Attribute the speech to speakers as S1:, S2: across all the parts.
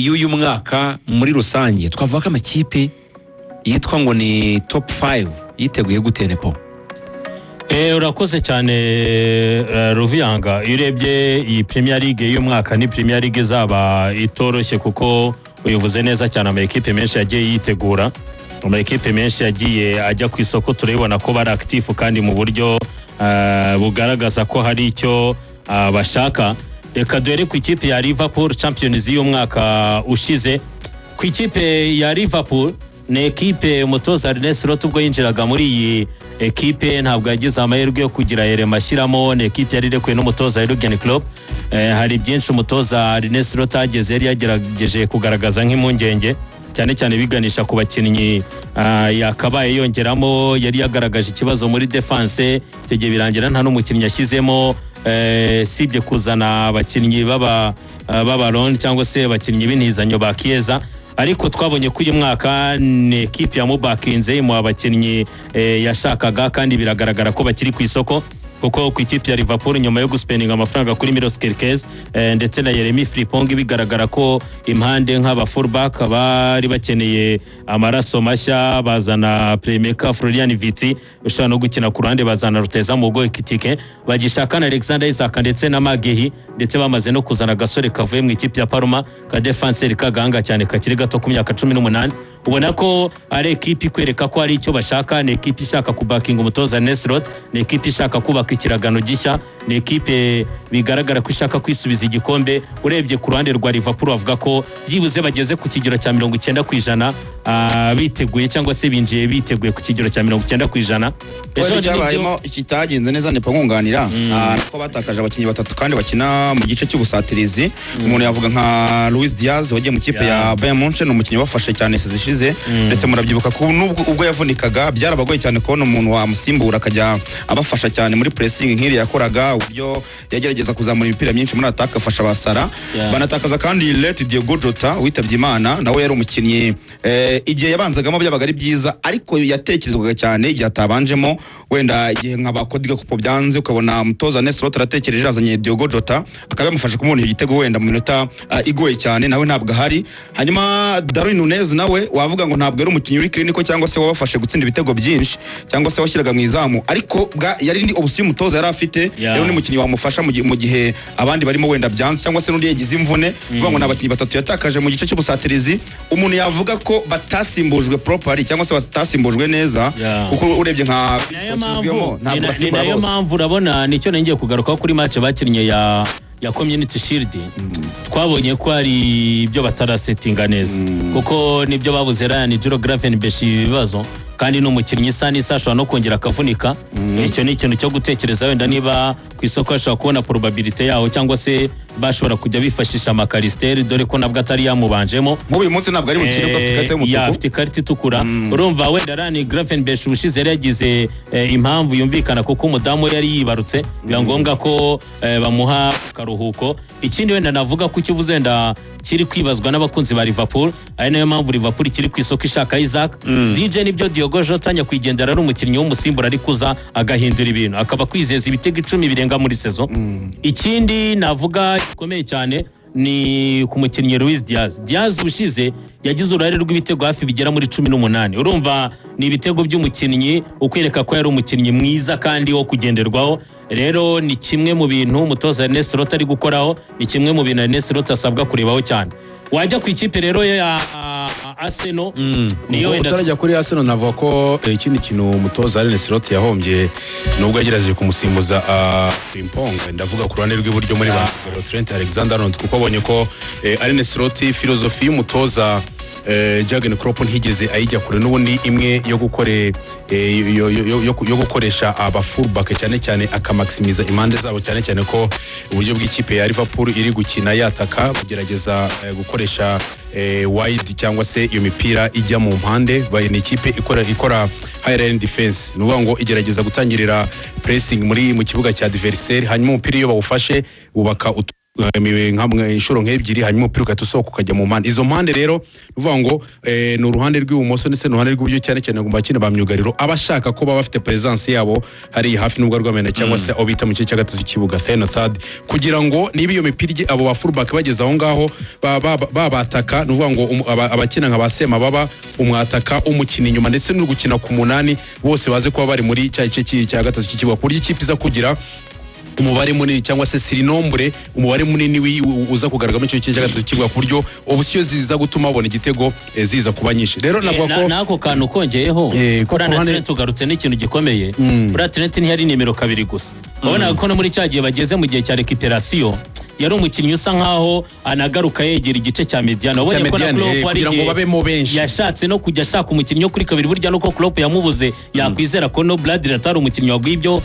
S1: y'uyu mwaka muri rusange twavuga ko amakipe yitwa ngo ni top 5 yiteguye gutenepo.
S2: Urakoze cyane Ruviyanga. Urebye iyi Premier League y'uyu mwaka ni Premier League zaba itoroshye kuko uyivuze neza cyane, amakipe menshi yagiye yitegura, amakipe menshi yagiye ajya ku isoko, turabibona ko bari active kandi mu buryo bugaragaza ko hari icyo bashaka. Reka duhere ku ikipe ya Liverpool Champions y'uyu mwaka ushize. Ku ikipe ya Liverpool ni ekipe umutoza Arne Slot ubwo yinjiraga muri iyi ekipe ntabwo yagize amahirwe yo kugira Yerema ashyiramo. Ni ekipe yari irekuwe n'umutoza Jurgen Klopp. Hari byinshi umutoza Arne Slot ageze yari yagerageje kugaragaza nk'impungenge, cyane cyane biganisha ku bakinnyi yakabaye yongeramo. Yari yagaragaje ikibazo muri defense, tegeye birangira nta n'umukinnyi yashyizemo, sibye kuzana abakinnyi baba Lone cyangwa se abakinnyi b'intizanyo ba Kieza. Ariko twabonye ko uyu mwaka ni ekipe yamubakinze mu abakinnyi yashakaga, kandi biragaragara ko bakiri ku isoko, kuko ku ikipe ya Liverpool nyuma yo guspendinga amafaranga kuri Milos Kerkez ndetse na Jeremy Frimpong, bigaragara ko impande nk'aba fullback bari bakeneye amaraso mashya. Bazana playmaker Florian Wirtz ushobora no gukina ku ruhande, bazana Ruteza Mugo Ekitike, bagishaka na Alexander Isak ndetse na Magehi, ndetse bamaze no kuzana gasore kavuye mu ikipe ya Parma ka defenseur kaganga cyane kakiri gato ku myaka 18. Ubona ko ari ekipe ikwereka ko ari icyo bashaka. Ni ekipe ishaka kubakinga umutoza Arne Slot, ni ekipe ishaka kubaka ikiragano gishya, ni ekipe bigaragara ko ishaka kwisubiza igikombe. Urebye ku ruhande rwa Liverpool bavuga ko byibuze bageze ku kigero cya 90% biteguye cyangwa se binjiye biteguye ku kigero cya 90%.
S3: Ejo cyabayemo ikitagenze neza nepa nkunganira ko batakaje abakinnyi batatu kandi bakina mu gice cy'ubusatirizi. Umuntu yavuga nka Luis Diaz wagiye mu kipe ya Bayern Munich, n'umukinnyi wafashe cyane sezishize, ndetse murabyibuka ko ubwo yavunikaga byarabagoye cyane kubona umuntu wamusimbura akajya abafasha cyane muri pressing nk'iri yakoraga, uburyo yagerageza kuzamura imipira myinshi muri attack afasha basara. Banatakaza kandi Let Diego Jota witabye Imana, nawe yari umukinnyi igihe yabanzagamo byabaga ari byiza, ariko yatekerezwaga cyane igihe atabanjemo. Wenda igihe nk'abakodiga kupo byanze, ukabona umutoza Arne Slot aratekereje azanye Diego Jota akaba yamufasha kumubona igitego wenda mu minota igoye cyane, nawe ntabwo ahari. Hanyuma Darwin Nunez nawe wavuga ngo ntabwo ari umukinnyi uri clinical cyangwa se wabafashe gutsinda ibitego byinshi cyangwa se washyiraga mu izamu, ariko yari ni ubusiyo umutoza yari afite. Rero ni umukinnyi wamufasha mu gihe abandi barimo wenda byanze cyangwa se n'undi yagize imvune. Vuga ngo nabakinnyi batatu yatakaje mu gice cy'ubusatirizi. Umuntu yavuga ko batasimbujwe properly cyangwa se batasimbujwe neza, kuko urebye nka
S2: nayo mpamvu urabona nicyo ngiye kugarukaho kuri match bakinnye ya Community Shield. Twabonye ko ari ibyo batarasetinga neza, kuko nibyo babuze Ryan Gravenberch ibibazo, kandi n'umukinnyi Sani ashobora no kongera akavunika. Icyo ni ikintu cyo gutekereza, wenda niba ku isoko ashobora kubona probability yaho, cyangwa se bashobora kujya bifashisha Makalisteri, dore ko nabwo atari yamubanjemo.
S3: Nk'uyu munsi ntabwo ari mukino bafite ikarita y'umutuku,
S2: afite ikarita itukura. Urumva wenda Ryan Gravenberch ubushize yari yagize impamvu yumvikana kuko umudamu yari yibarutse, biba ngombwa ko bamuha karuhuko. Ikindi wenda navuga ko ikivuze wenda kiri kwibazwa n'abakunzi ba Liverpool, ari nayo mpamvu Liverpool kiri ku isoko ishaka Isaac. DJ nibyo Diogo Jota nyakwigendera ari umukinnyi w'umusimbura, ari kuza agahindura ibintu, akaba kwizeza ibitego 10 birenga muri saison. Ikindi navuga gikomeye cyane ni ku mukinnyi Luis Diaz. Diaz ushize yagize uruhare rw'ibitego hafi bigera muri 18. Urumva ni ibitego by'umukinnyi ukwereka ko yari umukinnyi mwiza kandi wo kugenderwaho. Rero ni kimwe mu bintu umutoza Arne Slot ari gukoraho, ni kimwe mu bintu Arne Slot asabwa kurebaho cyane. Wajya ku ikipe rero ya Arsenal, niyo wenda
S4: utarajya kuri Arsenal navuga ko ikindi kintu umutoza Arne Slot yahombye nubwo yagerageje kumusimbuza Frimpong. Ndavuga ku ruhande rw'iburyo muri ba Trent Alexander-Arnold, kuko abonye ko Arne Slot filozofi y'umutoza Jurgen Klopp ntigeze ayijya kure, n'ubundi imwe yo gukoresha aba fullback cyane cyane akamaximiza impande zabo, cyane cyane ko uburyo bw'ikipe ya Liverpool iri gukina yataka kugerageza gukoresha wide cyangwa se iyo mipira ijya mu mpande. Ni ikipe ikora high line defense, nuvuga ngo igerageza gutangirira pressing mu kibuga cya adversaire, hanyuma umupira iyo bawufashe bubaka inshuro nk'ebyiri hanyuma umupira ugahita usohoka ukajya mu mpande. Izo mpande rero uvuga ngo ni uruhande rw'ibumoso ndetse n'uruhande rw'iburyo cyane cyane ngo bakina ba myugariro abashaka ko baba bafite presence yabo hari hafi n'ubwo rwamena cyangwa se aho bita mu gice cya gatatu cy'ikibuga third kugira ngo niba iyo mipira abo ba fullback bageze aho ngaho babataka nuvuga ngo abakina nka basema baba umwataka umukina inyuma ndetse no gukina ku munani bose baze kuba bari muri cya gice cya gatatu cy'ikibuga kurya ikipe iza kugira umubare munini cyangwa se sirinombure umubare munini uza kugaragara mu cyo gatatu kivuga ku buryo option ziza gutuma babona igitego ziza kuba nyinshi. Rero navuga ko
S2: nako kantu kongeyeho kurana Trent ugarutse n'ikintu gikomeye bura Trent ntiyari nimero 2 gusa babona ko no muri cyagiye bageze mu gihe cya recuperation yari umukinnyi usa nkaho anagaruka yegera igice cya mediano abonye ko na Klopp
S4: kugira ngo babemo benshi
S2: yashatse no kujya ashaka umukinnyi wo kuri kabiri burya nuko Klopp yamubuze yakwizera ko no Bradley atari umukinnyi wagwibyo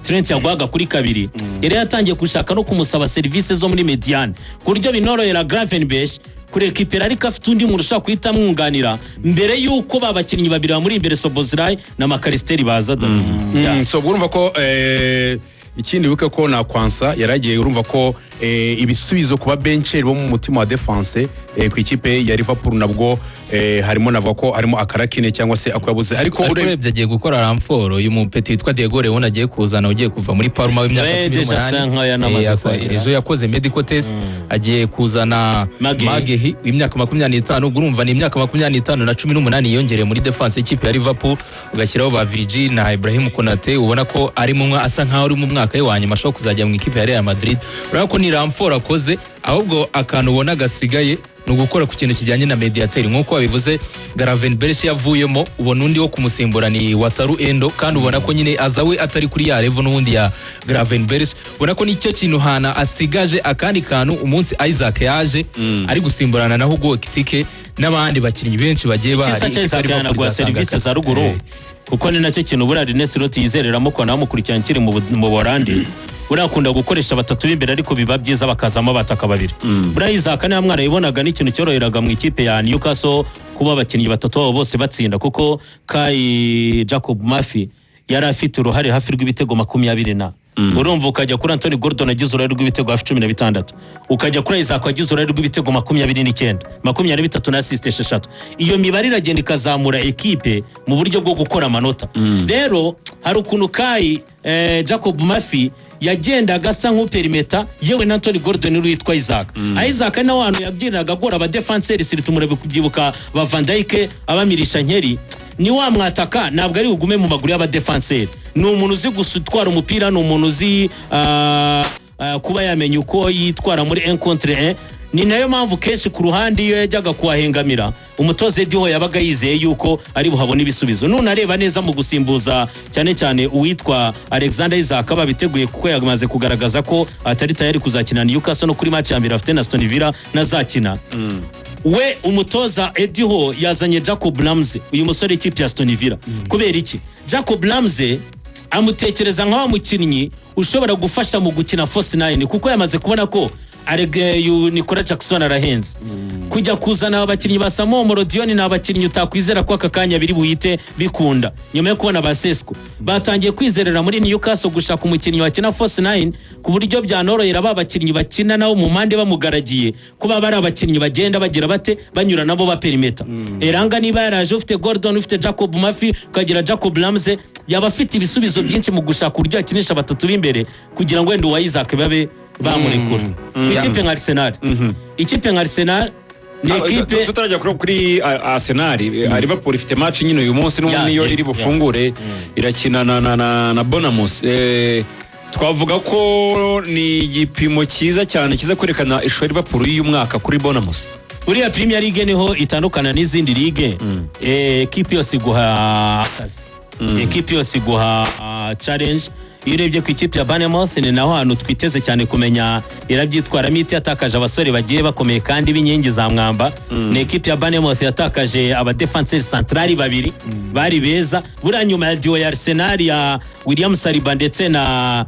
S2: Trent yagwaga kuri kabiri yari yatangiye gushaka no kumusaba service zo muri mediane ku buryo binorohera Gravenberch kurekipera ariko afite undi muntu ushaka kuhita mwunganira mbere yuko babakinnyi babiri bamuri imbere Szoboszlai na Makaristeri baza
S4: so urumva ko ikindi wibuke ko na Kwansa yaragiye urumva ko ibisubizo kuba bencher bo mu mutima wa defense ku ikipe ya Liverpool nabwo harimo navuga ko harimo akarakine cyangwa se akwabuze ariko
S5: urebye agiye gukora ramforo uyu mupeti witwa Diego Leone agiye kuzana ugiye kuva muri Parma w'imyaka 18 ejo yakoze medical test agiye kuzana Magehi w'imyaka 25 urumva ni imyaka 25 na 18 yongereye muri defense ikipe ya Liverpool ugashyiraho ba Virgil na Ibrahim Konate ubona ko ari mu asa nkaho ari mu mwaka wanyuma ashobora kuzajya mu ikipe ya Real Madrid urabona ko ni ramforo akoze ahubwo akantu ubona gasigaye no gukora ku kintu kijyanye na mediateur nkuko babivuze Gravenberch yavuyemo ubona undi wo kumusimbura ni Wataru Endo kandi ubona ko nyine azawe atari kuri ya level n'ubundi ya Gravenberch ubona ko nicyo kintu hana asigaje akandi kantu umunsi Isaac yaje ari gusimburana na Hugo Ekitike n'abandi bakinnyi benshi bagiye bahari
S2: ari kwa service za ruguru kuko ni nacyo kintu burari Neslot yizereramo ko namukurikirana kiri mu Borandi burakunda gukoresha batatu b'imbere ariko biba byiza bakazamo bataka babiri bura Isaac niyo mwarayibonaga n'ikintu cyoroheraga mu ikipe ya Newcastle kuba abakinnyi batatu babo bose batsinda kuko Kai Jacob Murphy yari afite uruhare hafi rw'ibitego 20 urumva ukajya kuri Anthony Gordon agize uruhare rw'ibitego hafi 16 ukajya kuri Isaac agize uruhare rw'ibitego 29 23 na assist 6 iyo mibare iragenda ikazamura ekipe mu buryo bwo gukora amanota rero hari ukuntu Kai Jacob Murphy yagendaga asa nk'uperimeta yewe na Anthony Gordon n'uwitwa Isaac Isaac na wantu yabyinaga gora aba defenseurs siritumure kubyibuka ba Van Dijk abamirisha nkeri ni wa mwataka ntabwo ari ugume mu maguru y'aba defenseurs ni umuntu uzi gusutwara umupira ni umuntu uzi kuba yamenye uko yitwara muri 1 contre 1 ni nayo mpamvu kenshi ku ruhande iyo yajyaga kuhahengamira umutoze Diho yabaga yizeye yuko ari buhabona ibisubizo none areba neza mu gusimbuza cyane cyane uwitwa Alexander Isaac babiteguye kuko yamaze kugaragaza ko atari tayari kuzakina Newcastle no kuri match ya mbere afite na Aston Villa nazakina we umutoza Ediho yazanye Jacob Ramsey uyu musore ikipe ya Aston Villa kubera iki Jacob Ramsey amutekereza nk'aho mukinnyi ushobora gufasha mu gukina force 9 kuko yamaze kubona ko Aregeyu Nicola Jackson arahenze kujya kuzana abakinnyi ba Samuel Morodion na abakinnyi utakwizera ko aka kanya biri buhite bikunda nyuma yo kubona Basesco batangiye kwizerera muri Newcastle gushaka umukinnyi wakina force 9 ku buryo byanorohera abakinnyi bakina nawo mu mpande bamugaragiye kuba bari abakinnyi bagenda bagira bate banyura nabo ba perimeter eranga niba yaraje ufite Gordon ufite Jacob Murphy ukagira Jacob Ramsey yaba afite ibisubizo byinshi mu gushaka uburyo akinisha batatu b'imbere kugira ngo wenda wa Isaac babe bamurekura ikipe nka Arsenal ikipe nka Arsenal ni ekipe
S1: tutarajya kuri Arsenal Liverpool ifite match nyine uyu munsi niyo iri bufungure irakina na Bournemouth twavuga ko ni igipimo cyiza cyane kiza kwerekana ishusho ya Liverpool y'uyu mwaka kuri Bournemouth
S2: uriya Premier League niho itandukana n'izindi ligue ekipe yose iguha akazi ekipe yose iguha challenge iyo urebye ku ikipe ya Bournemouth ni naho hantu twiteze cyane kumenya irabyitwaramo iti yatakaje abasore bagiye bakomeye kandi b'inkingi za mwamba ni ikipe ya Bournemouth yatakaje aba defenseurs centrali babiri bari beza buriya nyuma ya duo ya Arsenal ya William Saliba ndetse na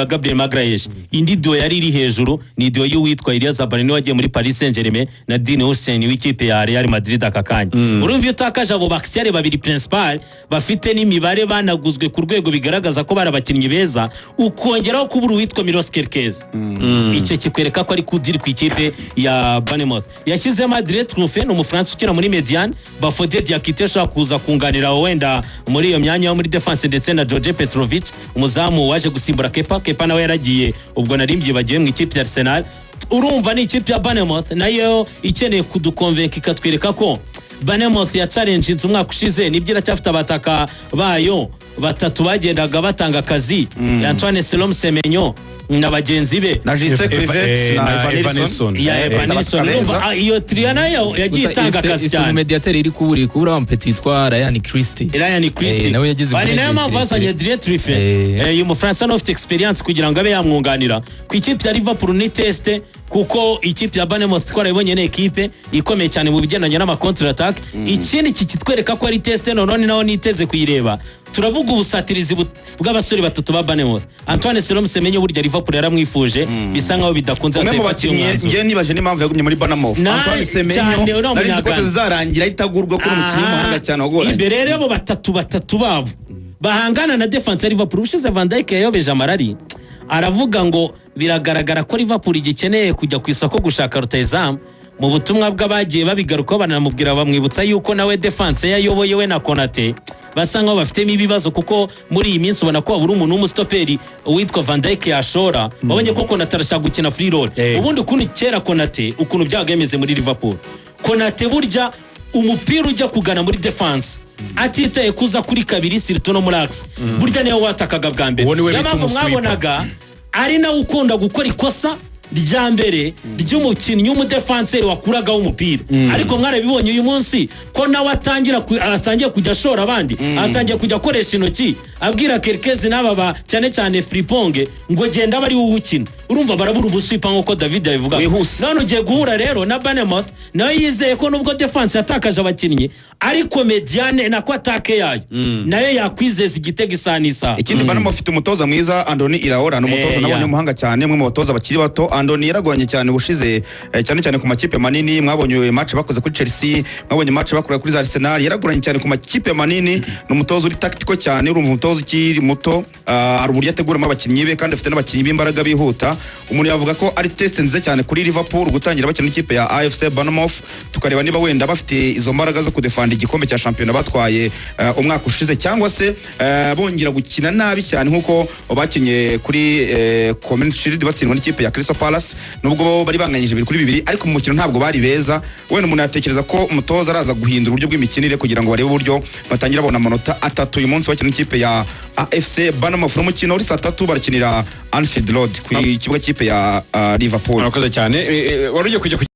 S2: Gabriel Magalhaes indi duo yari iri hejuru ni duo y'uwitwa Ilias Zabarani wagiye muri Paris Saint-Germain na Dean Hussein w'ikipe ya Real Madrid aka kanya urumva utakaje abo bakiare babiri principal bafite n'imibare banaguzwe ku rwego bigaragaza ugatekereza ko bari abakinnyi beza ukongeraho kubura uwitwa Milos Kerkez icyo kikwereka ko ari kudiri ku ikipe ya Bournemouth. Yashyizemo Adrien Truffet ni umufaransa ukina muri Mediane, Bafodé Diakité ashaka kuza kunganira wenda muri iyo myanya yo muri defense, ndetse na George Petrovic umuzamu waje gusimbura Kepa nawe yaragiye ubwo nari mbyibagiwe mu ikipe ya Arsenal. Urumva ni ikipe ya Bournemouth nayo ikeneye kudukonvenka ikatwereka ko Bournemouth ya challenge umwaka ushize nibyo iracyafite abataka bayo batatu bagendaga batanga akazi Antoine Selom Semenyo na bagenzi be
S3: na Justin Kluivert na Evanilson
S2: iyo Triana yagiye itanga akazi cyane.
S5: Mediateur iri kubura petit twa Ryan Christie
S2: nawe yagize bari nayo mpamvu basanye Adrien Truffet uyu Mufaransa no ufite experience kugira ngo abe yamwunganira ku ikipe ya Liverpool ni test kuko ikipe ya Bournemouth twarayibonye ne equipe ikomeye cyane mu bigendanye n'ama counter attack. Ikindi kikitwereka ko ari test none naho niteze kuyireba. Turavuga ubusatirizi bw'abasore batatu ba Bournemouth. Antoine Selom Semenyo burya Liverpool yaramwifuje bisa nkaho bidakunze
S3: ngiye nibaje n'impamvu yagumye muri Bournemouth. Antoine Semenyo nari ko zarangira itagurwa ko umukinnyi muhanga cyane wagoranye.
S2: Imbere rero batatu babo bahangana na defense ya Liverpool. Ushize Van Dijk yayobeje amarari aravuga ngo biragaragara ko Liverpool igikeneye kujya ku isoko gushaka rutahizamu. Mu butumwa bw'abagiye babigaruka banamubwira bamwibutsa yuko nawe defense yayoboye we na Konate basa nkaho bafitemo ibibazo kuko muri iyi minsi ubona ko buri umuntu w'umustoperi witwa Van Dijk yashora babonye ko Konate arashaka gukina free roll. Ubundi ukuntu kera Konate ukuntu byagemeze muri Liverpool, Konate burya umupira ujya kugana muri defense atitaye kuza kuri kabiri sirito no muri axe burya niyo watakaga bwa mbere. Yamango mwabonaga ari nawe ukunda gukora ikosa rya mbere ry'umukinnyi w'umudefenseri wakuragaho umupira. Ariko mwarabibonye uyu munsi ko nawe atangiye kujya ashora abandi, atangiye kujya akoresha intoki abwira Kerkez n'ababa cyane Frimpong ngo genda bari uwukina. Urumva barabura ubuswipa nkuko David yabivuga. None ugiye guhura rero na Bournemouth nayo yizeye ko nubwo defense yatakaje abakinnyi ariko Mediane na ko atake yayo nayo yakwizeza igitego isanisa.
S3: Ikindi Bournemouth ufite umutoza mwiza Andoni Iraola no umutoza nabonye umuhanga cyane mwe mu batoza bakiri bato. Andoni yaragwanye cyane bushize cyane ku makipe manini. Mwabonye match bakoze kuri Chelsea, mwabonye match bakora kuri Arsenal. Yaraguranye cyane ku makipe manini, no umutoza uri tactical cyane. Urumva umutoza ukiri muto aruburi yateguramo abakinnyi be kandi afite n'abakinnyi b'imbaraga bihuta. Umuntu yavuga ko ari test nziza cyane kuri Liverpool gutangira bakina n'ikipe ya AFC Bournemouth, tukareba niba wenda bafite izo mbaraga zo kudefanda igikombe cya shampiyona batwaye umwaka ushize cyangwa se bongera gukina nabi cyane nkuko bakinye kuri Community Shield batsindwa n'ikipe ya Crystal Palace. Nubwo bari banganyije 2-2 ariko mu mukino ntabwo bari beza. Wenda umuntu yatekereza ko umutoza araza guhindura uburyo bw'imikinire kugira ngo barebe uburyo batangira babona amanota 3 uyu munsi bakina n'ikipe ya AFC Bournemouth. Umukino uri 3 barakinira Anfield Road ku kibuga kipe ya Liverpool.
S1: Arakoze cyane wari ugiye kujya